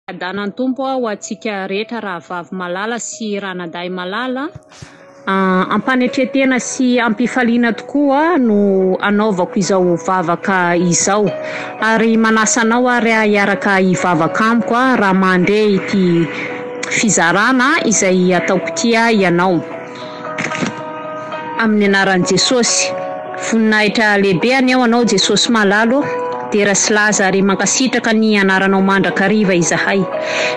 Danan tompo ho antsika rehetra raha vavy malala sy ranadahy malala. Ampanetretena sy ampifaliana tokoa no anaovako izao vavaka izao. Ary manasa anao ary hiaraka hivavaka amiko raha mandray ity fizarana izay ataoko tia ianao. Amin'ny anaran'i Jesosy, voninahitra lehibe anao Jesosy malalo. Tera sy laza ary mankasitraka ny anaranao mandrakariva izahay.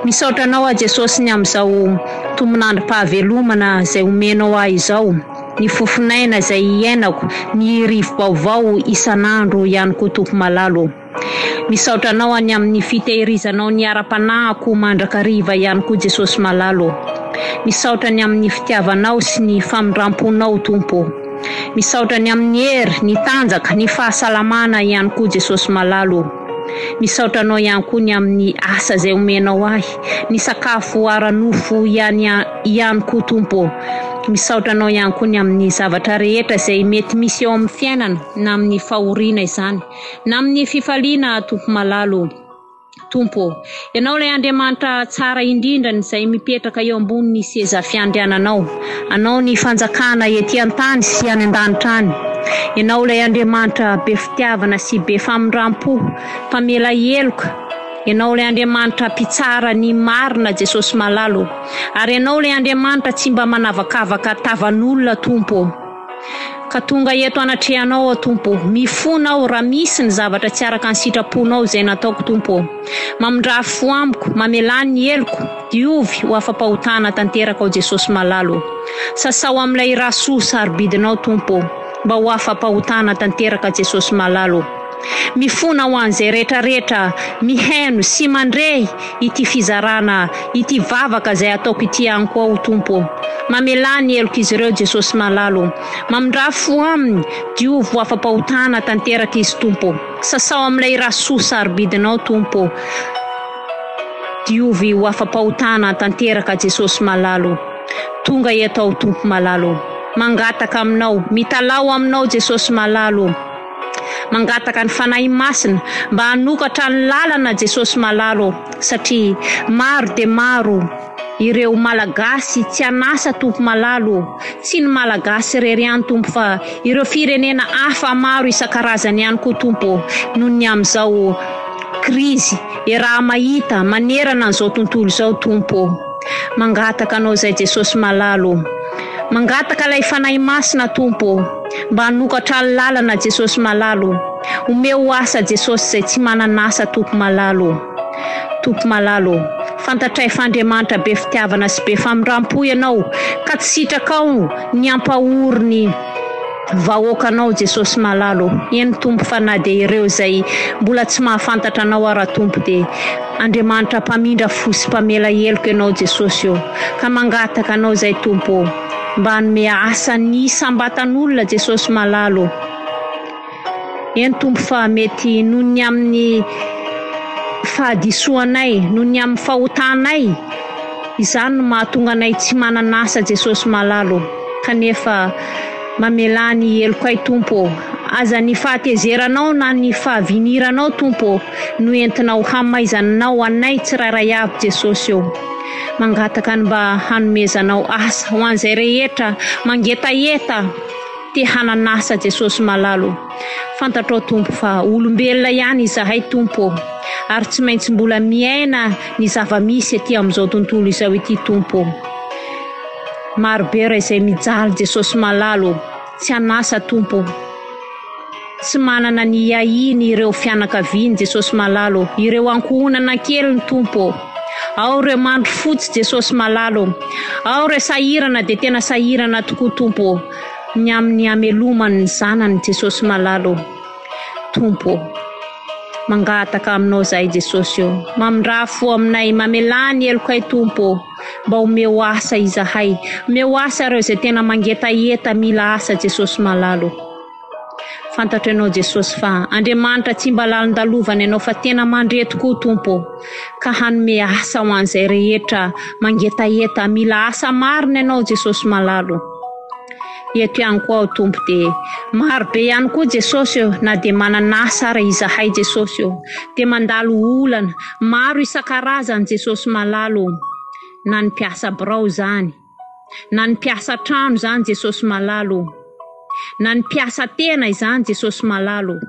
Misaotra anao a Jesosy ny amin'izao tombonandrom-pahavelomana izay omenao ahy izao. Ny fofinaina izay iainako, ny rivo-baovao isan'andro ihany koa Tompo malalo. Misaotra anao any amin'ny fitehirizanao ny ara-panahiko mandrakariva ihany koa Jesosy malalo. Misaotra ny amin'ny fitiavanao sy ny famindramponao Tompo. Misaotra ny amin'ny hery, ny tanjaka, ny fahasalamana ihany koa Jesosy malalo. Misaotra anao ihany koa ny amin'ny asa izay omenao ahy, ny sakafo ara-nofo ihany koa Tompo. Misaotra anao ihany koa ny amin'ny zavatra rehetra izay mety misy eo amin'ny fiainana, na amin'ny fahoriana izany, na amin'ny fifaliana Tompo malalo. Tompo, ianao ilay Andriamanitra tsara indrindra izay mipetraka eo ambony seza fiandriananao. Anao ny fanjakana ety an-tany sy any an-danitra any. Ianao ilay Andriamanitra be fitiavana sy be famindram-po, mpamela heloka. Ianao ilay Andriamanitra mpitsara ny marina Jesosy malalo. Ary ianao ilay Andriamanitra tsy mba manavakavaka tavan'olona Tompo. Ka tonga eto anatrehanao Tompo, mifonao raha misy ny zavatra tsy araka ny sitraponao izay nataoko Tompo. Mamindrafo amiko, mamelany ny heloko, diovy ho afa-pahotana tanteraka Jesosy malalo. Sasao amin'ilay rasoa sarobidinao Tompo, mba ho afa-pahotana tanteraka Jesosy malalo. Mifona ho an'izay rehetrarehetra miheno sy mandray ity fizarana, ity vavaka izay ataoko ity anko ao Tompo. Mamelany heloko izy ireo Jesosy malalo. Mamindrafo aminy, diovy ho afa-pahotana tanteraka izy Tompo. Sasao amin'ilay rasoa sarobidinao Tompo, diovy ho afa-pahotana tanteraka Jesosy malalo. Tonga eto ao Tompo malalo. Mangataka aminao, mitalao aminao Jesosy malalo. Mangataka ny fanahy masina mba hanokatra ny lalana Jesosy malalo, satria maro dia maro ireo malagasy tsy anasa Tompo malalo. Tsy ny malagasy irery ihany Tompo fa ireo firenena hafa maro isan-karazany ihany koa Tompo, noho ny amin'izao krizy raha mahita manerana an'izao tontolo izao Tompo. Mangataka anao izay Jesosy malalo. Mangataka ilay fanahy masina Tompo mba hanokatra ny lalana Jesosy malalo. Omeo asa Jesosy izay tsy mananasa Tompo malalo. Tompo malalo, fantatray f'Andriamanitra be fitiavana sy be famindram-po ianao, ka tsy sitrakao ny ampahoriny vahoakanao Jesosy malalo. Eny Tompo fa na dia ireo izay mbola tsy mahafantatra anao ara Tompo dia Andriamanitra mpamindra fo sy mpamela heloka ianao Jesosy io. Ka mangataka anao izay Tompo mba hanome asa ny sambatan'olona Jesosy malalo. Eny Tompo fa mety noho ny amin'ny fahadisoanay, noho ny amin'ny fahotanay, izany no mahatonga anay tsy mananasa Jesosy malalo. Kanefa mamelany heloka ay Tompo, aza ny fahatezeranao na ny fahaviniranao Tompo no entinao hamaizanao anay tsirairay avy Jesosy io. Mangataka ny mba hanomezanao asa ho an'izay rehetra mangetaeta te hananasa Jesosy malalo. Fantatrao Tompo fa olombelona ihany izahay Tompo, ary tsy maintsy mbola miaina ny zava-misy ety amin'izao tontolo izao ity Tompo. Marobe ireo izay mijaly Jesosy malalo, tsy hanasa Tompo. Tsy manana ny iahiny ireo fianakaviany Jesosy malalo, ireo ankohonana kely Tompo. Ao ireo mandro fotsy Jesosy malalo. Ao ireo sahirana dia tena sahirana tokoa Tompo, ny amin'ny amelomany ny zanany Jesosy malalo. Tompo, mangataka aminao izay Jesosy io. Mamindrafo aminay, mamelany heloko ay Tompo, mba omeo asa izahay. Omeo asa ireo izay tena mangetaeta mila asa Jesosy malalo. Fantatro ianao Jesosy fa Andriamanitra tsy mba lalin-dalovana ianao fa tena mandre tokoa Tompo, ka hanome asa ho an'izay rehetra mangetaeta mila asa marina ianao Jesosy malalo. eto ihany koa Tompo dia marobe ihany koa Jesosy na dia mananasa ary izahay Jesosy dia mandalo olana maro isan-karazany Jesosy malalo, na ny mpiasa birao zany, na ny mpiasa trano zany Jesosy malalo, na ny mpiasa tena izany Jesosy malalo.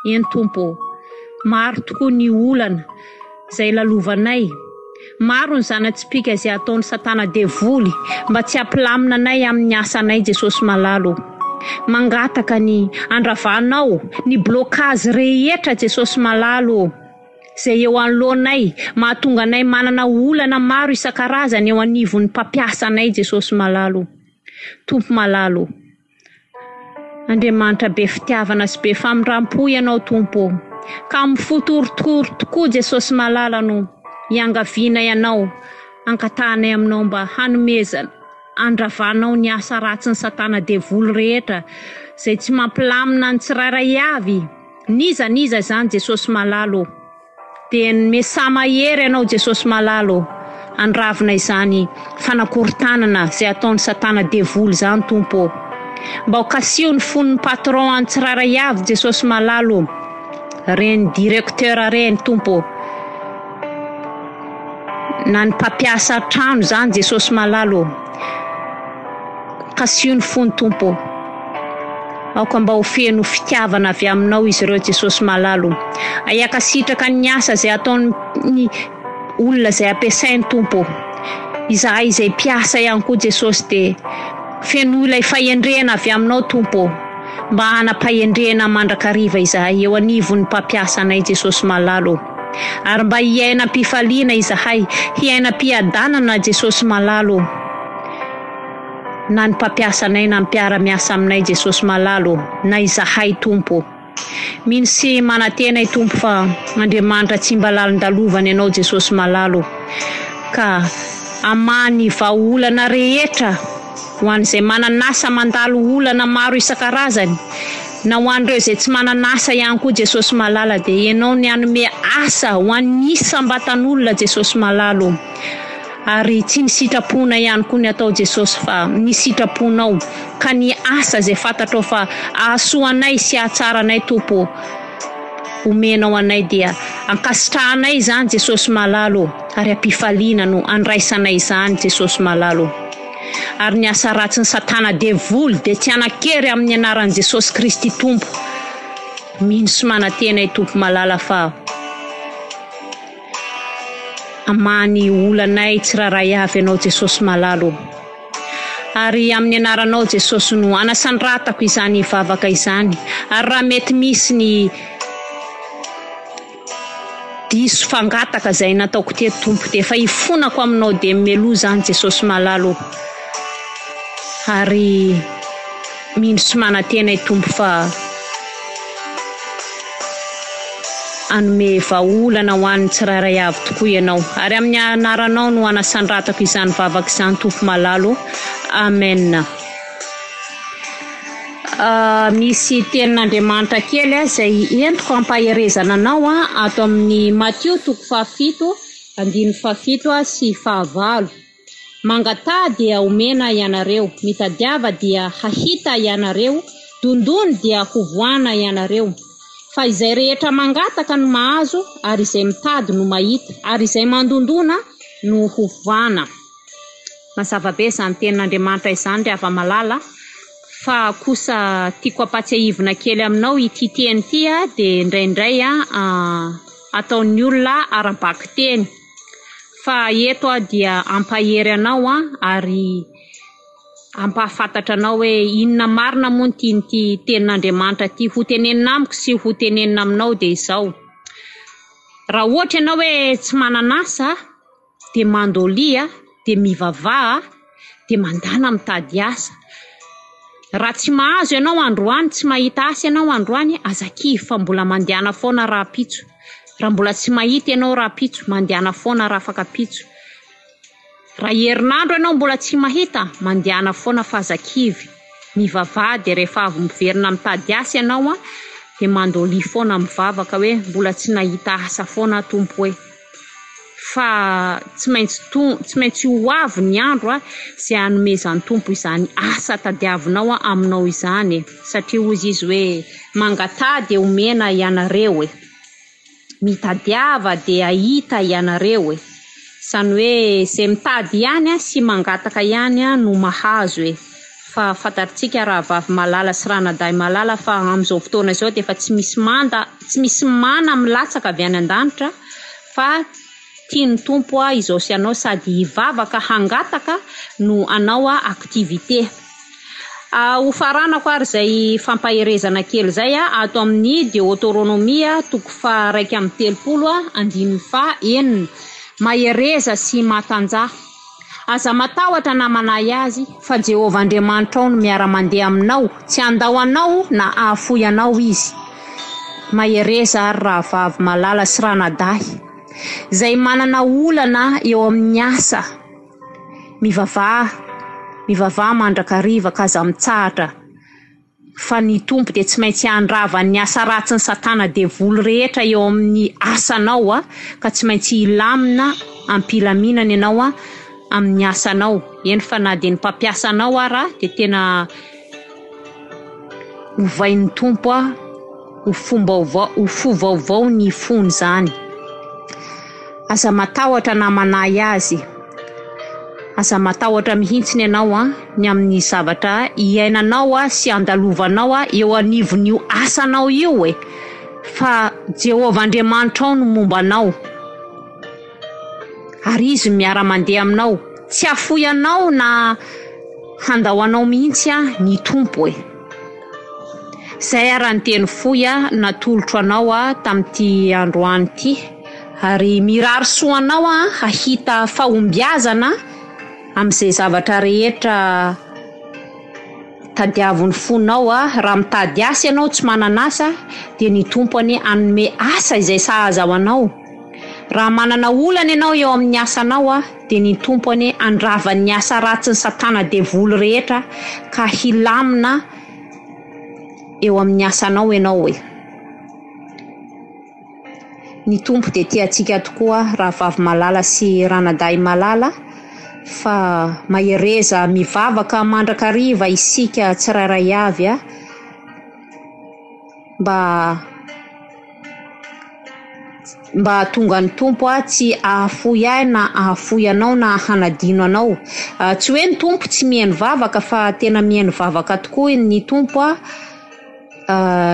Eny Tompo, maro tokoa ny olana zay lalovanay, maro ny zana-tsipika izay ataony Satana devoly mba tsy hampilamina anay amin'ny asanay Jesosy malalo. Mangataka ny andravanao ny blocage rehetra Jesosy malalo zay eo anoloanay, mahatonga anay manana olana maro isan-karazany eo anivon'ny mpampiasa anay Jesosy malalo. Tompo malalo, Andriamanitra be fitiavana sy be famindrampo ianao Tompo, ka mifotorotoro tokoa Jesosy malalo iangaviana ianao, ankatahanay aminao mba hanomezana andravanao ny asa ratsy ny Satana devoly rehetra zay tsy mampilamina ny tsirairay avy, niza zany Jesosy malalo. Dia mesama hery ianao Jesosy malalo, andravina izany fanakorontanana zay ataony Satana devoly zany Tompo, mba ho kasio ny fon'ny patron any tsirairay avy Jesosy malalo, reny directeur reny Tompo, na ny mpampiasa trano zany Jesosy malalo, kasio ny fon'ny Tompo. Aoka mba ho feno fitiavana avy aminao izy ireo Jesosy malalo, aiakasitraka ny asa zay ataony ny olona zay ampiasainy Tompo, izahay izay mpiasa ihany koa Jesosy dia feno ilay fahendrena avy aminao Tompo, mba hanam-pahendrena mandrakariva izahay eo anivon'ny mpampiasa anay Jesosy malalo, ary mba hiainam-pifaliana izahay, hiainam-piadanana Jesosy malalo, na ny mpampiasa anay na mpiara-miasa aminay Jesosy malalo, na izahay Tompo. Minsy manatena Tompo fa Andriamanitra tsy mba lalin-dalovana ianao Jesosy malalo, ka amany vaolana rehetra ho an'izay mananasa mandalo olana maro isan-karazany, na ho an'ireo zay tsy mananasa ihany koa Jesosy malala, dia ianao ny hanome asa ho an'ny isam-batan'olona Jesosy malalo, ary tsy ny sitrapona ihany koa ny atao Jesosy fa ny sitraponao, ka ny asa zay fantatrao fa ahasoanay sy ahatsaranay Tompo omenao anay dia ankasitrahanay zany Jesosy malalo, ary ampifaliana no andraisanay izany Jesosy malalo. Ary ny asa ratsy ny Satana devoly dia tsy anakery amin'ny anaran'i Jesosy Kristy Tompo. Mino sy manatena Tompo malala fa amany olanay tsiraray avy ianao Jesosy malalo, ary amin'ny anaranao Jesosy no anasandratako izany vavaka izany, ary raha mety misy ny diso fangataka zay nataoko teto Tompo dia fa ifonako aminao dia melo zany Jesosy malalo, ary mino sy manatena Tompo fa anome vaolana ho an'ny tsirairay avy tokoa ianao, ary amin'ny anaranao no anasandratako izany vavaka izany Tompo malalo. Amen. Misy tenin'Andriamanitra kely zay entiko ampaherezana anao ato amin'ny Matthieu 7:17 sy 19. Mangata dia omena ianareo, mitadiava dia hahita ianareo, dondony dia hovoana ianareo. Fa izay rehetra mangataka no mahazo, ary izay mitady no mahita, ary izay mandondona no hovoana. Mazava be izany tenin'Andriamanitra izany ry hava-malala, fa kosa tiako ampatsiahivina kely aminao ity teny ity dia indraindray ataon'ny olona ara-baky teny. Fa eto dia ampahery anao ary ampahafantatra anao hoe inona marina moa ny tenin'Andriamanitra ty ho tenenina amiko sy ho tenenina aminao dia izao. Raha ohatra ianao hoe tsy mananasa dia mandolia, dia mivavaha, dia mandana mitady asa. Raha tsy mahazo ianao androany, tsy mahita asa ianao androany, azakivy fa mbola mandehana foana raha pitso. Raha mbola tsy mahita ianao raha pitso, mandehana foana raha afaka pitso. Raha herinandro ianao mbola tsy mahita, mandehana foana fa azakivy. Mivavaha dia rehefa avy miverina mitady asa ianao dia mandoli foana mivavaka hoe mbola tsy nahita asa foana Tompo hoe. fa tsy maintsy ho avy ny andro izay hanomezan'ny tompo izany asa tadiavinao aminao izany satria hozy izy hoe mangatady omena ianareo mitadiava dia ahita ianareo Zany hoe izay mitady ihany sy mangataka ihany no mahazo fa fantaritsika raha vavy malala sy ranadahy malala fa amin'izao fotoana izao dia efa tsy misy mana milatsaka avy any an-danitra fa tiany tompo izao sy anao sady hivavaka hangataka no anao aktivité. Ho faranako ary izay fampaherezana kely izay ato amin'ny Deutéronomia toko faha 1:30 mahereza sy matanja. Aza matahotra na manahy azy fa Jehovah Andriamanitra no miara-mandeha aminao, tsy andao anao na ahafoy anao izy. Mahereza ary rahavavy malala sy ranadahy izay manana olana eo amin'ny asa, mivavaha mandrakariva ka aza mitsahatra fa ny tompo dia tsy maintsy handrava ny asa ratsy ny satana devoly rehetra eo amin'ny asanao ka tsy maintsy hilamina ampilaminana ianao amin'ny asanao. Eny fa na dia ny mpampiasa anao ara dia tena hovain'ny tompo ho fovaovao ny fony zany. Aza matahotra na manahy azy, aza matahotra mihitsiny ianao ny amin'ny zavatra iainanao sy andalovanao eo anivon'io asanao io fa Jehovah Andriamanitra no momba anao ary izy miara-mandeha aminao, tsy afoy anao na handao anao mihitsy ny tompo Zay ara ny teny foy natolotro anao tamin'ity androany ity ary mirary soanao hahita fahombiazana amin'izay zavatra rehetra tadiavon'ny fonao raha mitady asa ianao tsy mananasa dia ny tompo anome asa izay sahaza ho anao. Raha manana olana ianao eo amin'ny asanao dia ny tompo andrava ny asa ratsy ny satana devoly rehetra ka hilamina eo amin'ny asanao ianao Ny tompo dia tiantsika tokoa rahavavy malala sy ranadahy malala fa mahereza mivavaka mandrakariva isika tsirairay avy mba tonga ny tompo tsy ahafoy na ahafoy anao na hanadino anao. Tsy hoe ny tompo tsy mihaino vavaka fa tena mihaino vavaka tokoa ny tompo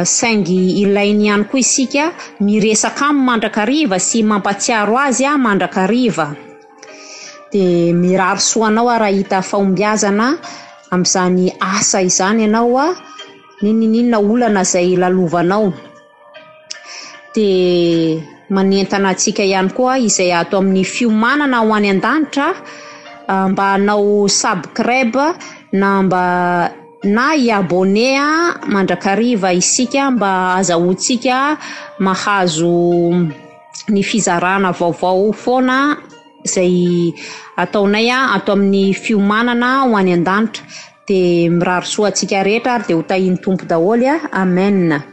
saingy ilainy ihany koa isika miresaka aminy mandrakariva sy mampatsiaro azy mandrakariva. Dia mirary soanao raha hita fahombiazana amin'izany asa izany ianao ninina olana izay lalovanao. Dia manentana antsika ihany koa izay ato amin'ny fiomanana ho any an-danitra mba hanao subscribe na i-abonné mandrakariva isika mba azahoantsika mahazo ny fizarana vaovao foana izay ataonay ato amin'ny fiomanana ho any an-danitra. Dia mirary soa antsika rehetra ary dia ho tahin'ny tompo daholo. Amen.